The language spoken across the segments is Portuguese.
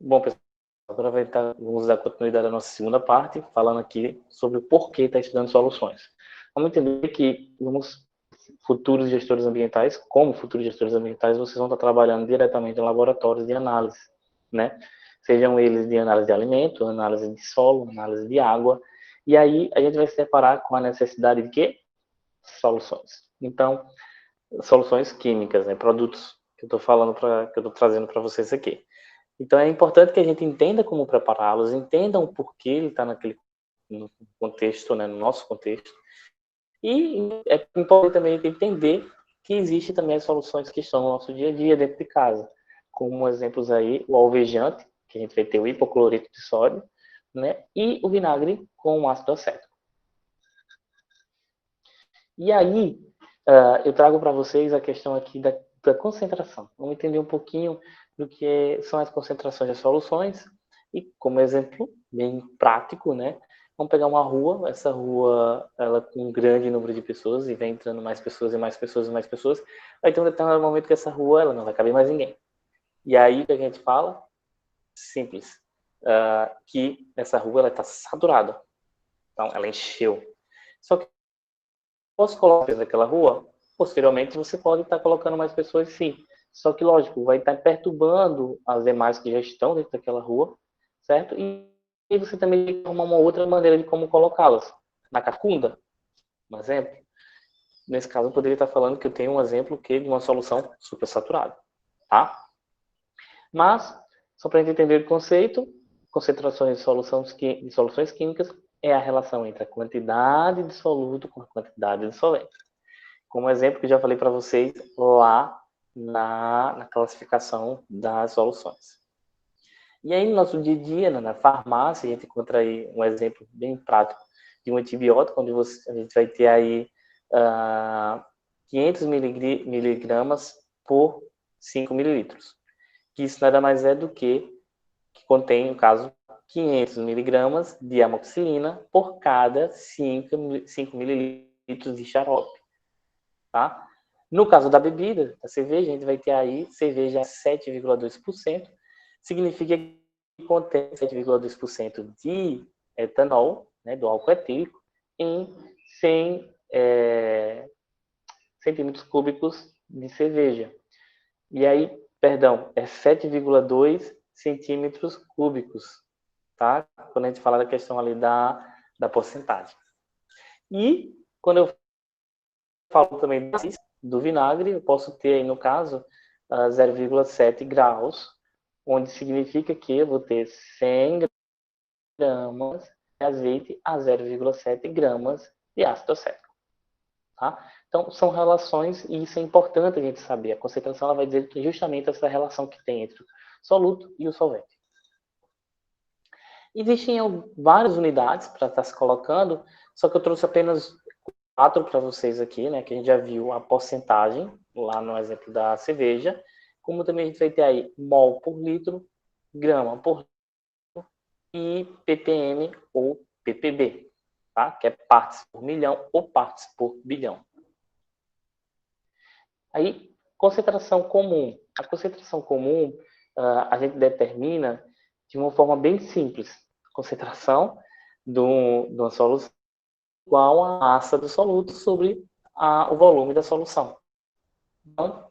Bom, pessoal, aproveitar, vamos dar continuidade à nossa segunda parte, falando aqui sobre o porquê está estudando soluções. Vamos entender que futuros gestores ambientais, como futuros gestores ambientais, vocês vão estar trabalhando diretamente em laboratórios de análise, né? Sejam eles de análise de alimento, análise de solo, análise de água, e aí a gente vai se deparar com a necessidade de quê? Soluções. Então, soluções químicas, né? Produtos que eu estou falando que eu estou trazendo para vocês aqui. Então é importante que a gente entenda como prepará-los, entendam o porquê ele está no contexto, né, no nosso contexto. E é importante também entender que existem também as soluções que estão no nosso dia a dia dentro de casa. Como exemplos aí, o alvejante, que a gente vai ter o hipoclorito de sódio, né, e o vinagre com o ácido acético. E aí, eu trago para vocês a questão aqui da concentração. Vamos entender um pouquinho do que são as concentrações das soluções e, como exemplo bem prático, né? Vamos pegar uma rua, essa rua, ela com um grande número de pessoas e vai entrando mais pessoas e mais pessoas e mais pessoas, vai ter um determinado momento que essa rua, ela não vai caber mais ninguém. E aí, o que a gente fala? Simples. Que essa rua, ela está saturada. Então, ela encheu. Só que posso colocar naquela rua, posteriormente você pode estar colocando mais pessoas sim. Só que, lógico, vai estar perturbando as demais que já estão dentro daquela rua, certo? E você também tem que arrumar uma outra maneira de como colocá-las. Na cacunda, um exemplo. Nesse caso, eu poderia estar falando que eu tenho um exemplo que de uma solução supersaturada, tá? Mas, só para a gente entender o conceito, concentrações de soluções químicas é a relação entre a quantidade de soluto com a quantidade de solvente. Como exemplo que eu já falei para vocês lá na classificação das soluções. E aí, no nosso dia a dia, na farmácia, a gente encontra aí um exemplo bem prático de um antibiótico, onde a gente vai ter aí 500 miligramas por 5 mililitros. Que isso nada mais é do que contém, no caso, 500 miligramas de amoxicilina por cada 5 mililitros de xarope. Tá? No caso da bebida, da cerveja, a gente vai ter aí cerveja 7,2%, significa que contém 7,2% de etanol, né, do álcool etílico, em 100 centímetros cúbicos de cerveja. E aí, perdão, é 7,2 centímetros cúbicos, tá? Quando a gente fala da questão ali da porcentagem. E quando eu falo também do vinagre, eu posso ter aí, no caso, 0,7 graus, onde significa que eu vou ter 100 gramas de azeite a 0,7 gramas de ácido acético. Tá? Então, são relações, e isso é importante a gente saber. A concentração ela vai dizer justamente essa relação que tem entre o soluto e o solvente. Existem várias unidades para estar se colocando, só que eu trouxe apenas 4 para vocês aqui, né, que a gente já viu a porcentagem, lá no exemplo da cerveja, como também a gente vai ter aí mol por litro, grama por litro e ppm ou ppb, tá? Que é partes por milhão ou partes por bilhão. Aí, concentração comum. A concentração comum a gente determina de uma forma bem simples. A concentração de uma solução igual a massa do soluto sobre o volume da solução. Então,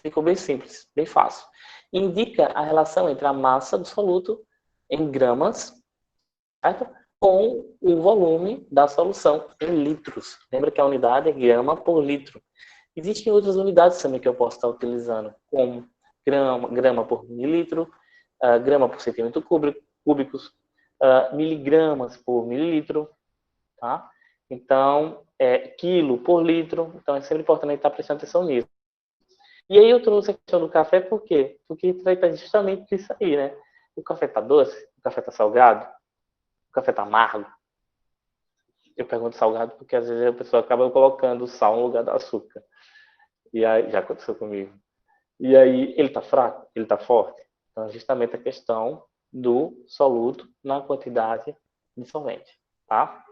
ficou bem simples, bem fácil. Indica a relação entre a massa do soluto em gramas, certo? Com o volume da solução em litros. Lembra que a unidade é grama por litro. Existem outras unidades também que eu posso estar utilizando, como grama por mililitro, grama por centímetro cúbicos, miligramas por mililitro, tá? Então, quilo por litro. Então, é sempre importante estar prestando atenção nisso. E aí eu trouxe a questão do café, por quê? Porque vai estar justamente isso aí, né? O café está doce? O café está salgado? O café está amargo? Eu pergunto salgado porque às vezes a pessoa acaba colocando sal no lugar do açúcar. E aí, já aconteceu comigo. E aí, ele está fraco? Ele está forte? Então, é justamente a questão do soluto na quantidade de solvente, tá?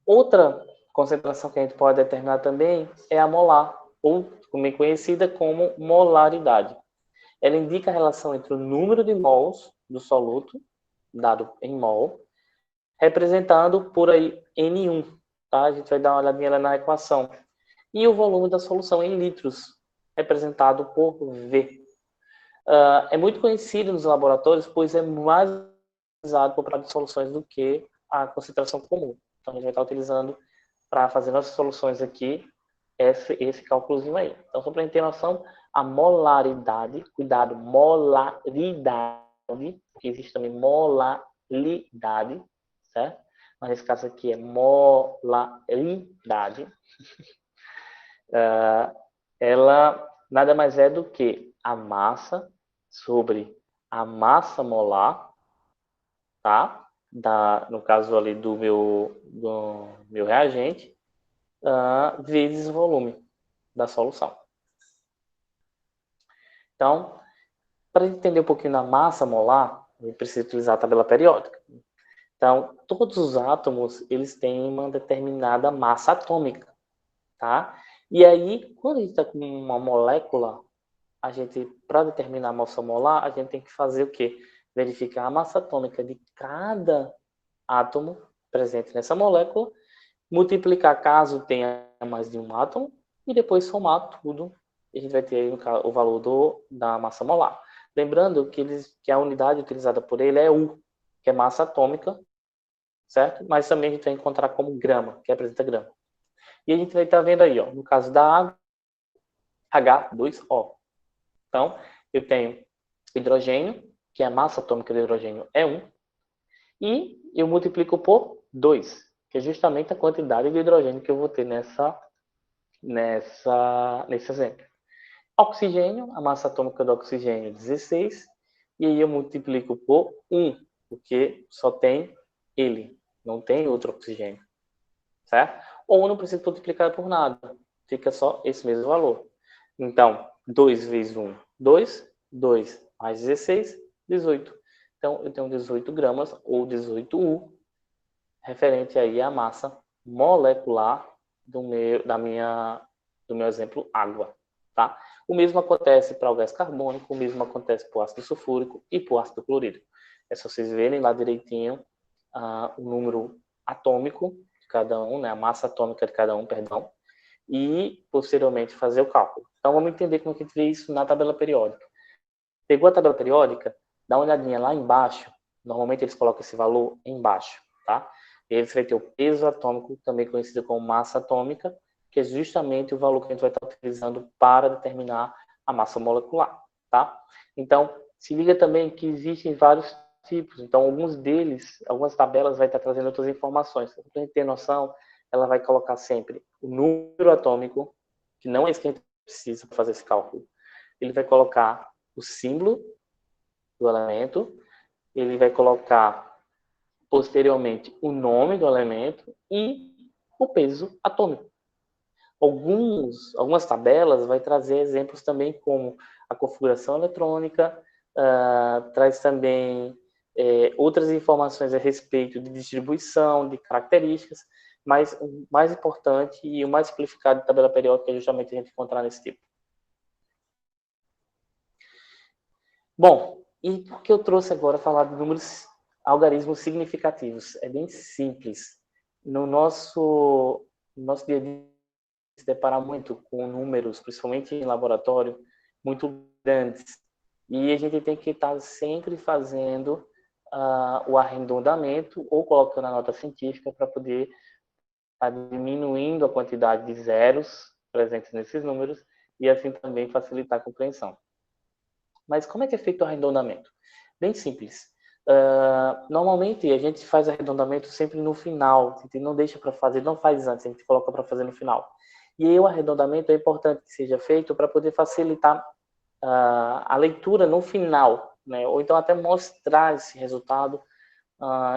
Outra concentração que a gente pode determinar também é a molar, ou também conhecida como molaridade. ela indica a relação entre o número de mols do soluto, dado em mol, representado por aí N1, tá? A gente vai dar uma olhadinha lá na equação. E o volume da solução em litros, representado por V. É muito conhecido nos laboratórios, pois é mais usado para produzir soluções do que a concentração comum. Então, a gente vai estar utilizando para fazer nossas soluções aqui esse cálculozinho aí. Então, só para a gente ter noção, a molaridade, cuidado, molaridade, porque existe também molaridade, certo? Mas nesse caso aqui é molaridade. Ela nada mais é do que a massa sobre a massa molar, tá? No caso ali do meu reagente, vezes o volume da solução. Então, para entender um pouquinho da massa molar, a gente precisa utilizar a tabela periódica. Então, todos os átomos, eles têm uma determinada massa atômica, tá? E aí, quando a gente está com uma molécula, para determinar a massa molar, a gente tem que fazer o quê? Verificar a massa atômica de cada átomo presente nessa molécula, multiplicar caso tenha mais de um átomo, e depois somar tudo, e a gente vai ter aí o valor da massa molar. Lembrando que a unidade utilizada por ele é U, que é massa atômica, certo? Mas também a gente vai encontrar como grama, que representa grama. E a gente vai estar vendo aí, ó, no caso da água, H2O. Então, eu tenho hidrogênio, que a massa atômica do hidrogênio é 1, e eu multiplico por 2, que é justamente a quantidade de hidrogênio que eu vou ter nesse exemplo. Oxigênio, a massa atômica do oxigênio é 16, e aí eu multiplico por 1, porque só tem ele, não tem outro oxigênio, certo? Ou não preciso multiplicar por nada, fica só esse mesmo valor. Então, 2 vezes 1, 2, 2 mais 16, 18. Então, eu tenho 18 gramas, ou 18U, referente aí à massa molecular do meu exemplo, água, tá? O mesmo acontece para o gás carbônico, o mesmo acontece para o ácido sulfúrico e para o ácido clorídrico. É só vocês verem lá direitinho o número atômico de cada um, né? A massa atômica de cada um, perdão, e posteriormente fazer o cálculo. Então vamos entender como é que a gente vê isso na tabela periódica. Pegou a tabela periódica, dá uma olhadinha lá embaixo, normalmente eles colocam esse valor embaixo, tá? E aí você vai ter o peso atômico, também conhecido como massa atômica, que é justamente o valor que a gente vai estar utilizando para determinar a massa molecular, tá? Então, se liga também que existem vários tipos, então algumas tabelas vai estar trazendo outras informações. Para a gente ter noção, ela vai colocar sempre o número atômico, que não é isso que a gente precisa para fazer esse cálculo. Ele vai colocar o símbolo do elemento, ele vai colocar posteriormente o nome do elemento e o peso atômico. Algumas tabelas vai trazer exemplos também como a configuração eletrônica, traz também outras informações a respeito de distribuição, de características, mas o mais importante e o mais simplificado de tabela periódica é justamente a gente encontrar nesse tipo. Bom, e por que eu trouxe agora falar de números algarismos significativos? É bem simples. No nosso dia a dia, se depara muito com números, principalmente em laboratório, muito grandes. E a gente tem que estar sempre fazendo o arredondamento ou colocando a nota científica para poder estar diminuindo a quantidade de zeros presentes nesses números e assim também facilitar a compreensão. Mas como é que é feito o arredondamento? Bem simples. Normalmente a gente faz arredondamento sempre no final, a gente não deixa para fazer, não faz antes, a gente coloca para fazer no final. E aí o arredondamento é importante que seja feito para poder facilitar a leitura no final, né? Ou então até mostrar esse resultado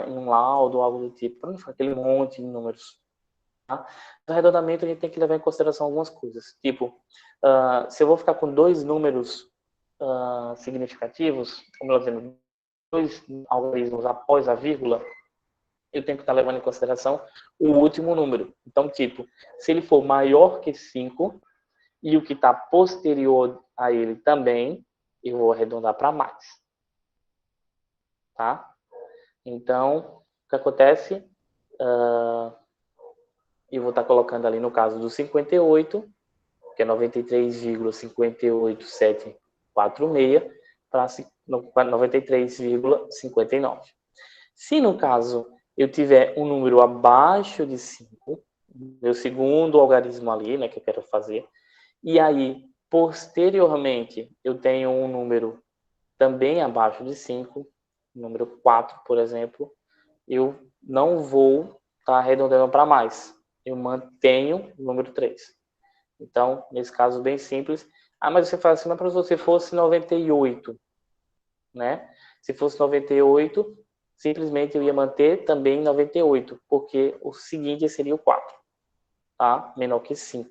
em um laudo ou algo do tipo, para não ficar aquele monte de números. Tá? No arredondamento a gente tem que levar em consideração algumas coisas, tipo, se eu vou ficar com dois números significativos, como eu dizendo, dois algarismos após a vírgula, eu tenho que estar levando em consideração o último número. Então, tipo, se ele for maior que 5 e o que está posterior a ele também, eu vou arredondar para mais. Tá? Então, o que acontece? Eu vou estar colocando ali no caso do 58, que é 93,58746, para 93,59. Se no caso eu tiver um número abaixo de 5, meu segundo algarismo ali, né, que eu quero fazer, e aí, posteriormente, eu tenho um número também abaixo de 5, número 4, por exemplo, eu não vou estar arredondando para mais. Eu mantenho o número 3. Então, nesse caso bem simples. Ah, mas você fala assim, mas para se fosse 98, né? Se fosse 98, simplesmente eu ia manter também 98, porque o seguinte seria o 4, tá? Menor que 5.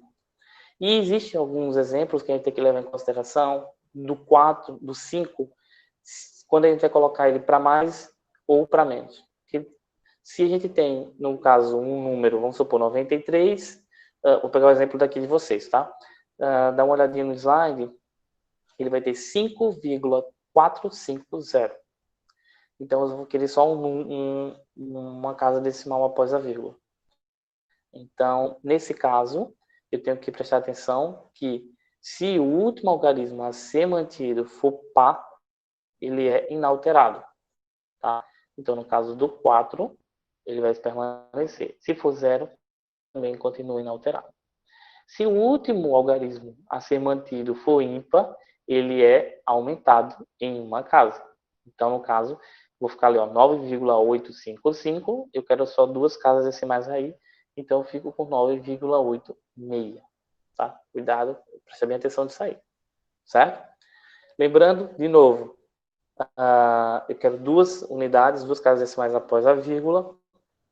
E existem alguns exemplos que a gente tem que levar em consideração do 4, do 5, quando a gente vai colocar ele para mais ou para menos. Porque se a gente tem, no caso, um número, vamos supor, 93, vou pegar o exemplo daqui de vocês, tá? Dá uma olhadinha no slide, ele vai ter 5,450. Então, eu vou querer só uma casa decimal após a vírgula. Então, nesse caso, eu tenho que prestar atenção que se o último algarismo a ser mantido for par, ele é inalterado. Tá? Então, no caso do 4, ele vai permanecer. Se for 0, também continua inalterado. Se o último algarismo a ser mantido for ímpar, ele é aumentado em uma casa. Então, no caso, vou ficar ali, 9,855. Eu quero só duas casas decimais aí, então eu fico com 9,86. Tá? Cuidado, preste bem atenção nisso aí. Certo? Lembrando, de novo, eu quero duas unidades, duas casas decimais após a vírgula.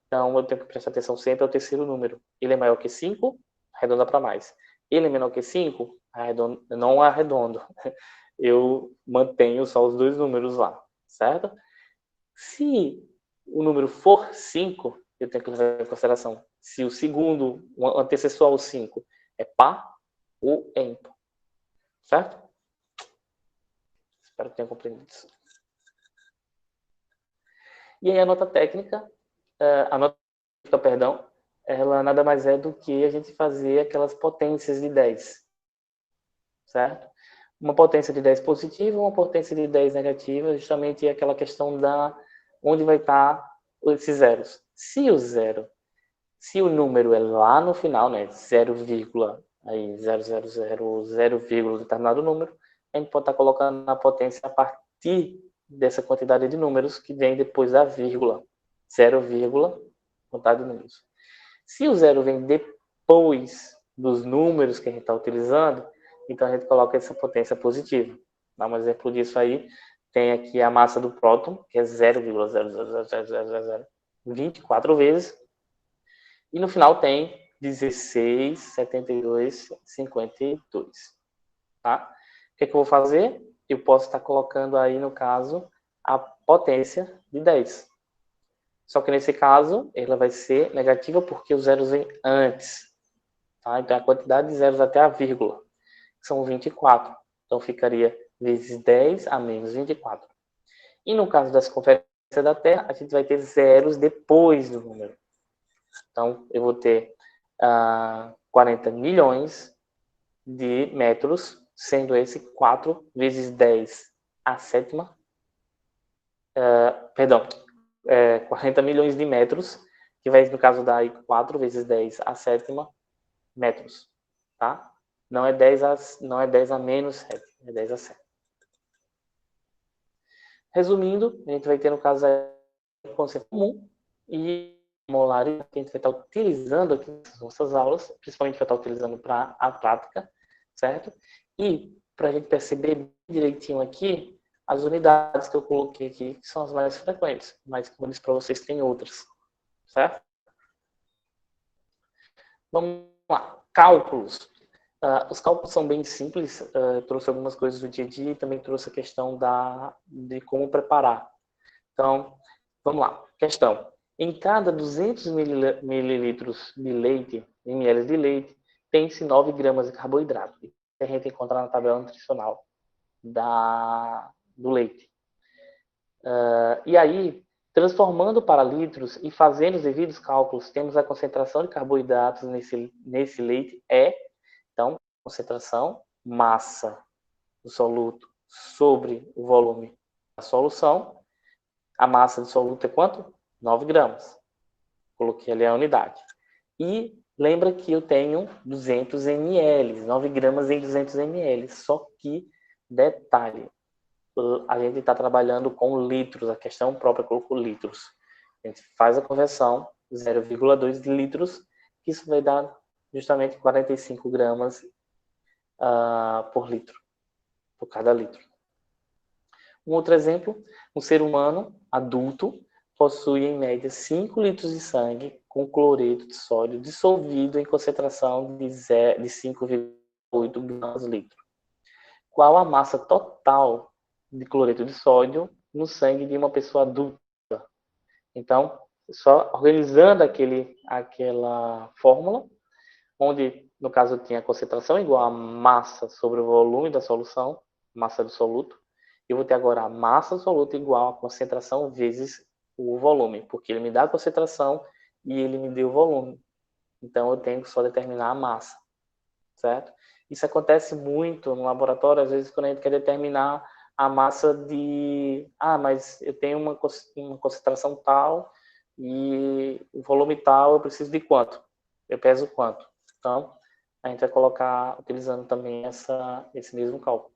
Então, eu tenho que prestar atenção sempre ao terceiro número. Ele é maior que 5, arredonda para mais. Ele é menor que 5, não arredondo. Eu mantenho só os dois números lá, certo? Se o número for 5, eu tenho que levar em consideração se o segundo, o antecessor ao 5, é par ou é ímpar. Certo? Espero que tenham compreendido isso. E aí a nota técnica, perdão, ela nada mais é do que a gente fazer aquelas potências de 10, certo? Uma potência de 10 positiva, uma potência de 10 negativa, justamente aquela questão da onde vai estar esses zeros. Se o número é lá no final, né, 0, aí 0, determinado número, a gente pode estar colocando a potência a partir dessa quantidade de números que vem depois da vírgula. 0, quantidade de números. Se o 0 vem depois dos números que a gente está utilizando, então a gente coloca essa potência positiva. Dá um exemplo disso aí. Tem aqui a massa do próton, que é 0,00024 vezes. E no final tem 16, 72, 52. Tá? O que é que eu vou fazer? Eu posso estar colocando aí, no caso, a potência de 10. Só que nesse caso, ela vai ser negativa porque os zeros vêm antes. Tá? Então, a quantidade de zeros até a vírgula são 24. Então, ficaria vezes 10 a menos 24. E no caso da circunferência da Terra, a gente vai ter zeros depois do número. Então, eu vou ter 40 milhões de metros, sendo esse 4 vezes 10 a sétima. 40 milhões de metros, que vai, no caso, dar 4 vezes 10 a sétima metros. Tá? Não é 10 a menos 7, é 10 a 7. Resumindo, a gente vai ter, no caso, o conceito comum e molário que a gente vai estar utilizando aqui nas nossas aulas, principalmente vai estar utilizando para a prática, certo? E para a gente perceber direitinho aqui, as unidades que eu coloquei aqui, que são as mais frequentes, mas como eu disse para vocês, tem outras, certo? Vamos lá, cálculos. Os cálculos são bem simples, eu trouxe algumas coisas do dia a dia e também trouxe a questão de como preparar. Então, vamos lá, questão. Em cada 200 mililitros de leite, ml de leite, tem-se 9 gramas de carboidrato. Que a gente encontra na tabela nutricional do leite. E aí, transformando para litros e fazendo os devidos cálculos, temos a concentração de carboidratos nesse leite então, concentração, massa do soluto sobre o volume da solução. A massa do soluto é quanto? 9 gramas. Coloquei ali a unidade. E lembra que eu tenho 200 ml, 9 gramas em 200 ml. Só que, detalhe, a gente está trabalhando com litros, a questão própria colocou litros. A gente faz a conversão, 0,2 litros, que isso vai dar justamente 45 gramas por litro, por cada litro. Um outro exemplo, um ser humano adulto possui em média 5 litros de sangue com cloreto de sódio dissolvido em concentração de 5,8 gramas por litro. Qual a massa total de cloreto de sódio no sangue de uma pessoa adulta? Então, só organizando aquela fórmula, onde, no caso, eu tinha a concentração igual a massa sobre o volume da solução, massa do soluto. Eu vou ter agora a massa do soluto igual a concentração vezes o volume, porque ele me dá a concentração e ele me deu o volume. Então, eu tenho que só determinar a massa, certo? Isso acontece muito no laboratório, às vezes, quando a gente quer determinar a massa de... mas eu tenho uma concentração tal e o volume tal, eu preciso de quanto? Eu peso quanto? Então, a gente vai colocar, utilizando também esse mesmo cálculo.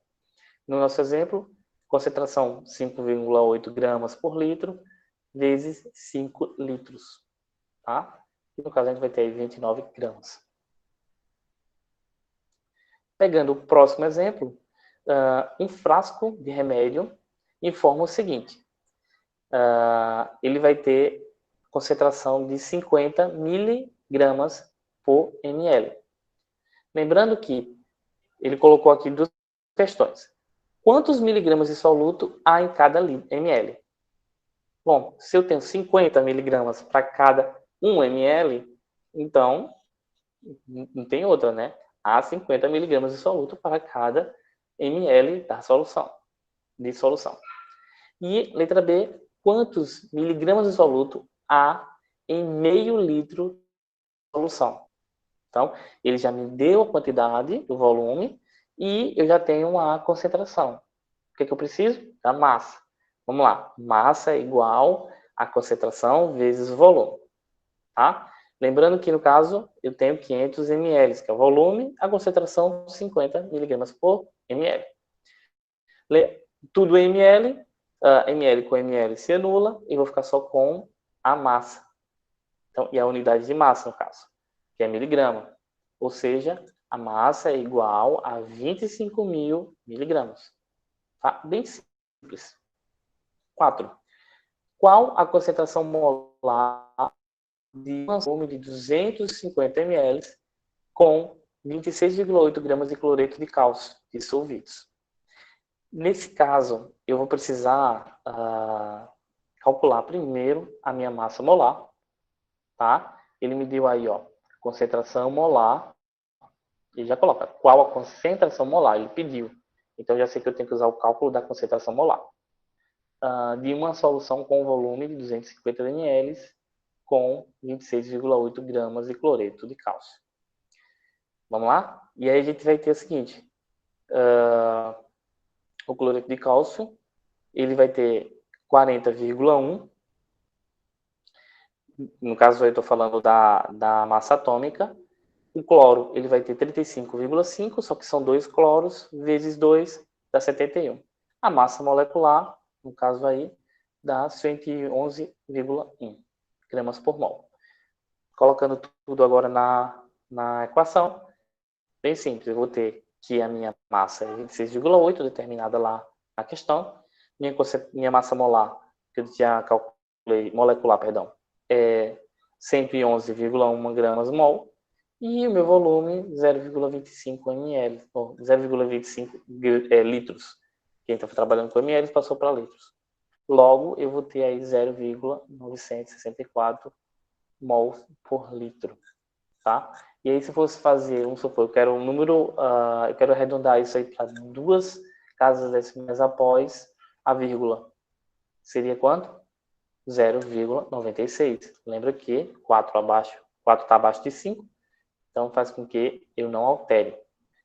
No nosso exemplo, concentração 5,8 gramas por litro vezes 5 litros. Tá? E no caso, a gente vai ter aí 29 gramas. Pegando o próximo exemplo, um frasco de remédio informa o seguinte. Ele vai ter concentração de 50 miligramas por ml. Lembrando que ele colocou aqui duas questões. Quantos miligramas de soluto há em cada ml? Bom, se eu tenho 50 miligramas para cada 1 ml, então não tem outra, né? Há 50 miligramas de soluto para cada ml da solução, de solução. E letra B, quantos miligramas de soluto há em meio litro de solução? Então, ele já me deu a quantidade, o volume, e eu já tenho a concentração. O que eu preciso? Da massa. Vamos lá. Massa é igual a concentração vezes o volume. Tá? Lembrando que, no caso, eu tenho 500 ml, que é o volume, a concentração 50 miligramas por ml. Tudo ml, ml com ml se anula, e vou ficar só com a massa. Então, e a unidade de massa, no caso, que é miligrama. Ou seja, a massa é igual a 25.000 miligramas. Tá? Bem simples. 4. Qual a concentração molar de um volume de 250 ml com 26,8 gramas de cloreto de cálcio dissolvidos? Nesse caso, eu vou precisar calcular primeiro a minha massa molar. Tá? Ele me deu aí, ó, concentração molar. Ele já coloca qual a concentração molar, ele pediu. Então, já sei que eu tenho que usar o cálculo da concentração molar. De uma solução com volume de 250 ml com 26,8 gramas de cloreto de cálcio. Vamos lá? E aí a gente vai ter o seguinte. O cloreto de cálcio, ele vai ter 40,1. No caso, eu estou falando da massa atômica. O cloro, ele vai ter 35,5, só que são 2 cloros, vezes 2, dá 71. A massa molecular, no caso aí, dá 111,1 gramas por mol. Colocando tudo agora na equação, bem simples, eu vou ter que a minha massa é 26,8, determinada lá na questão. Minha massa molar, que eu já calculei, molecular, perdão, é 111,1 gramas mol. E o meu volume, 0,25 ml, ou 0,25 litros. Quem está trabalhando com ml passou para litros. Logo, eu vou ter aí 0,964 mols por litro. Tá? E aí, se fosse fazer, vamos supor, eu quero um número, eu quero arredondar isso aí para casas decimais após a vírgula. Seria quanto? 0,96. Lembra que 4 está abaixo de 5, então faz com que eu não altere.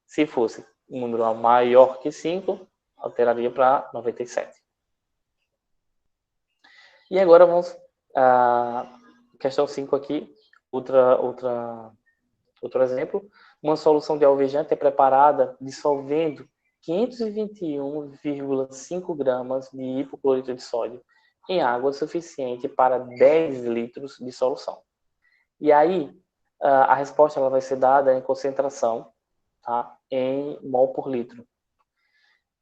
Se fosse um número maior que 5, alteraria para 97. E agora vamos à questão 5 aqui, outro exemplo. Uma solução de alvejante é preparada dissolvendo 521,5 gramas de hipoclorito de sódio em água suficiente para 10 litros de solução. E aí, a resposta ela vai ser dada em concentração, tá? Em mol por litro.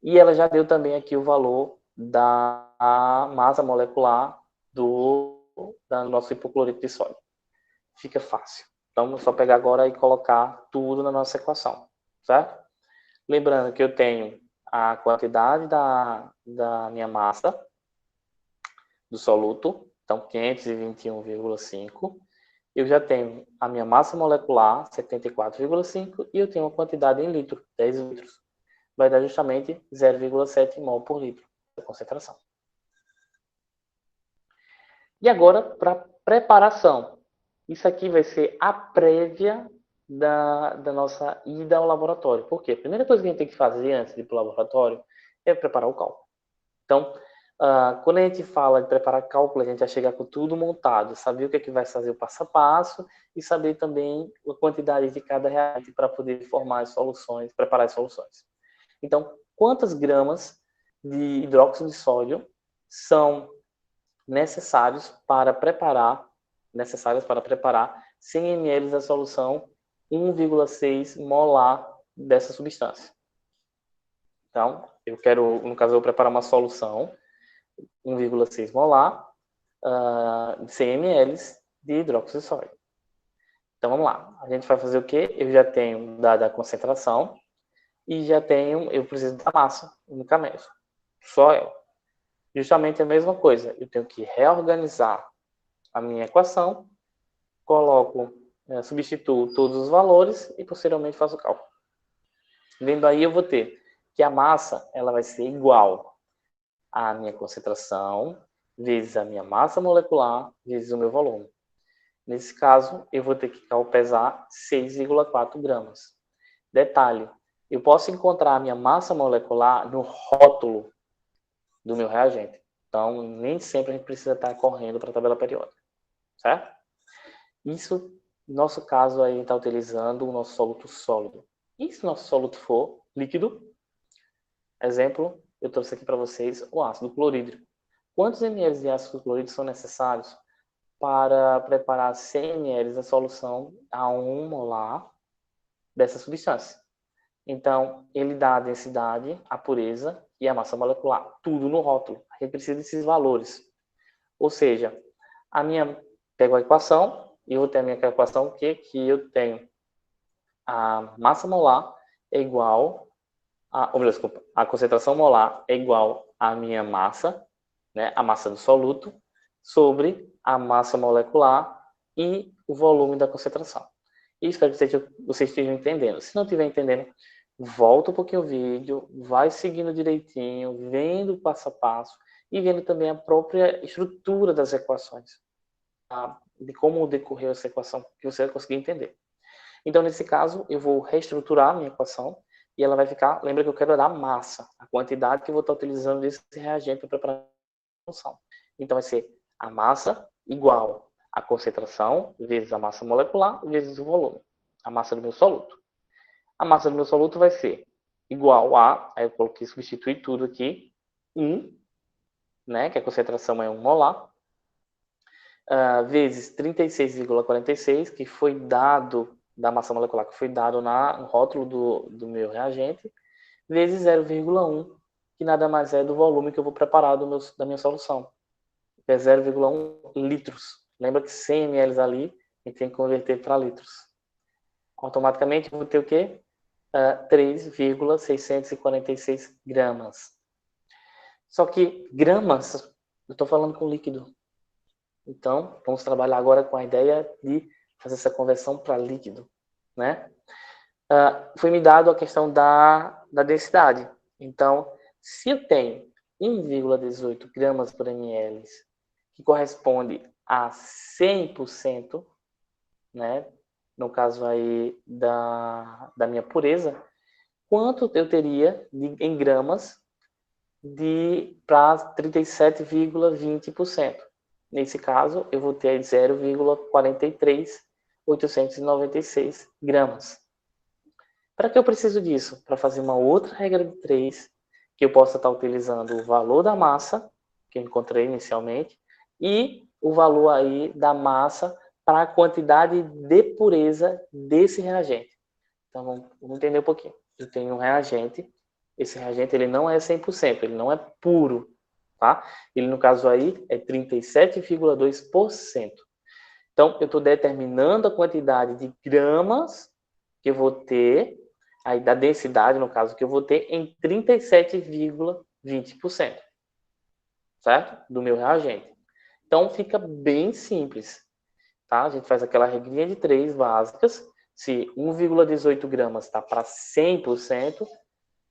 E ela já deu também aqui o valor da massa molecular do nosso hipoclorito de sódio. Fica fácil. Então, vamos só pegar agora e colocar tudo na nossa equação, certo? Lembrando que eu tenho a quantidade da minha massa do soluto, então 521,5. Eu já tenho a minha massa molecular, 74,5, e eu tenho a quantidade em litro, 10 litros. Vai dar justamente 0,7 mol por litro de concentração. E agora, para preparação. Isso aqui vai ser a prévia da nossa ida ao laboratório. Por quê? A primeira coisa que a gente tem que fazer antes de ir para o laboratório é preparar o cálculo. Então, quando a gente fala de preparar cálculo, a gente já chega com tudo montado, saber o que é que vai fazer o passo a passo e saber também a quantidade de cada reagente para poder formar as soluções, preparar as soluções. Então, quantas gramas de hidróxido de sódio são necessários para preparar 100 ml da solução 1,6 molar dessa substância. Então, no caso, eu vou preparar uma solução 1,6 molar de 100 ml de hidróxido de sódio. Então, vamos lá. A gente vai fazer o quê? Eu já tenho dada a concentração e eu preciso da massa unicamente. Só eu. Justamente a mesma coisa. Eu tenho que reorganizar a minha equação, substituo todos os valores e posteriormente faço o cálculo. Vendo aí, eu vou ter que a massa ela vai ser igual à minha concentração vezes a minha massa molecular vezes o meu volume. Nesse caso, eu vou ter que pesar 6,4 gramas. Detalhe, eu posso encontrar a minha massa molecular no rótulo do meu reagente. Então, nem sempre a gente precisa estar correndo para a tabela periódica, certo? Isso, no nosso caso, aí, a gente está utilizando o nosso soluto sólido. E se o nosso soluto for líquido? Exemplo, eu trouxe aqui para vocês o ácido clorídrico. Quantos ml de ácido clorídrico são necessários para preparar 100 ml da solução a 1 molar dessa substância? Então, ele dá a densidade, a pureza e a massa molecular, tudo no rótulo. A gente precisa desses valores. Ou seja, pego a equação e eu vou ter a minha equação que eu tenho a massa molar é igual a concentração molar é igual à minha massa, né, a massa do soluto, sobre a massa molecular e o volume da concentração. E espero que vocês estejam entendendo. Se não estiver entendendo, volta um pouquinho o vídeo, vai seguindo direitinho, vendo passo a passo e vendo também a própria estrutura das equações, tá? De como decorreu essa equação, que você vai conseguir entender. Então, nesse caso, eu vou reestruturar a minha equação e ela vai ficar, lembra que eu quero dar massa, a quantidade que eu vou estar utilizando desse reagente para preparar a solução. Então, vai ser a massa igual a concentração vezes a massa molecular vezes o volume, a massa do meu soluto. A massa do meu soluto vai ser igual aí eu coloquei, substituir tudo aqui, 1, né, que a concentração é 1 molar, vezes 36,46, que foi dado da massa molecular, que foi dado no rótulo do meu reagente, vezes 0,1, que nada mais é do volume que eu vou preparar da minha solução, que é 0,1 litros. Lembra que 100 ml ali, a gente tem que converter para litros. Automaticamente, eu vou ter o quê? 3,646 gramas. Só que gramas, eu estou falando com líquido. Então, vamos trabalhar agora com a ideia de fazer essa conversão para líquido, né? Foi me dado a questão da densidade. Então, Se eu tenho 1,18 gramas por ml, que corresponde a 100%, né, no caso aí da minha pureza, quanto eu teria em gramas para 37,20%? Nesse caso, eu vou ter 0,43896 gramas. Para que eu preciso disso? Para fazer uma outra regra de 3, que eu possa estar utilizando o valor da massa, que eu encontrei inicialmente, e o valor aí da massa para a quantidade de pureza desse reagente. Então, vamos entender um pouquinho. Eu tenho um reagente, esse reagente ele não é 100%, ele não é puro, tá? Ele, no caso aí, é 37,2%. Então, eu estou determinando a quantidade de gramas que eu vou ter, aí da densidade, no caso, que eu vou ter em 37,20%, certo? Do meu reagente. Então, fica bem simples, tá? A gente faz aquela regrinha de 3 básicas. Se 1,18 gramas está para 100%,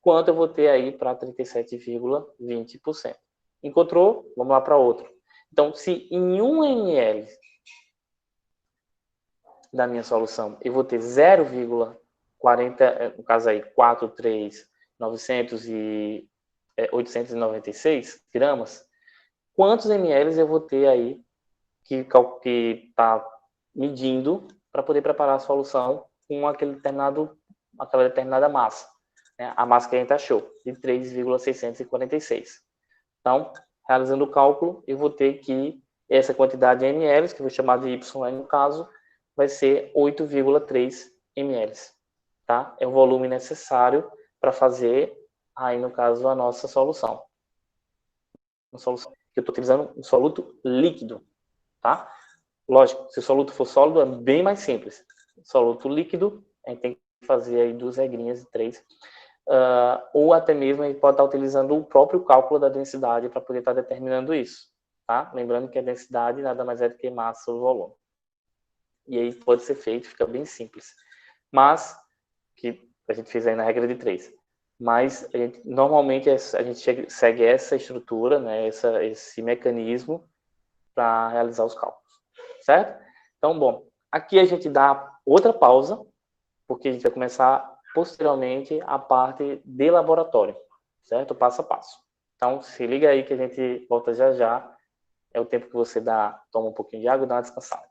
quanto eu vou ter aí para 37,20%? Encontrou? Vamos lá para outro. Então, se em 1 ml da minha solução eu vou ter 0,40, no caso aí, 896 gramas, quantos ml eu vou ter aí que está medindo para poder preparar a solução com aquela determinada massa, né? A massa que a gente achou, de 3,646. Então, realizando o cálculo, eu vou ter que essa quantidade de ml, que eu vou chamar de Y no caso, vai ser 8,3 ml. Tá? É o volume necessário para fazer, aí no caso, a nossa solução. Uma solução que eu estou utilizando um soluto líquido. Tá? Lógico, se o soluto for sólido, é bem mais simples. Soluto líquido, a gente tem que fazer aí 2 regrinhas de 3. Ou até mesmo a gente pode estar utilizando o próprio cálculo da densidade para poder estar determinando isso. Tá? Lembrando que a densidade nada mais é do que massa sobre volume. E aí pode ser feito, fica bem simples. Mas, que a gente fez aí na regra de 3. Mas, normalmente, a gente segue essa estrutura, né, esse mecanismo para realizar os cálculos. Certo? Então, bom, aqui a gente dá outra pausa, porque a gente vai começar posteriormente a parte de laboratório, certo? Passo a passo. Então, se liga aí que a gente volta já já. É o tempo que você toma um pouquinho de água e dá uma descansada.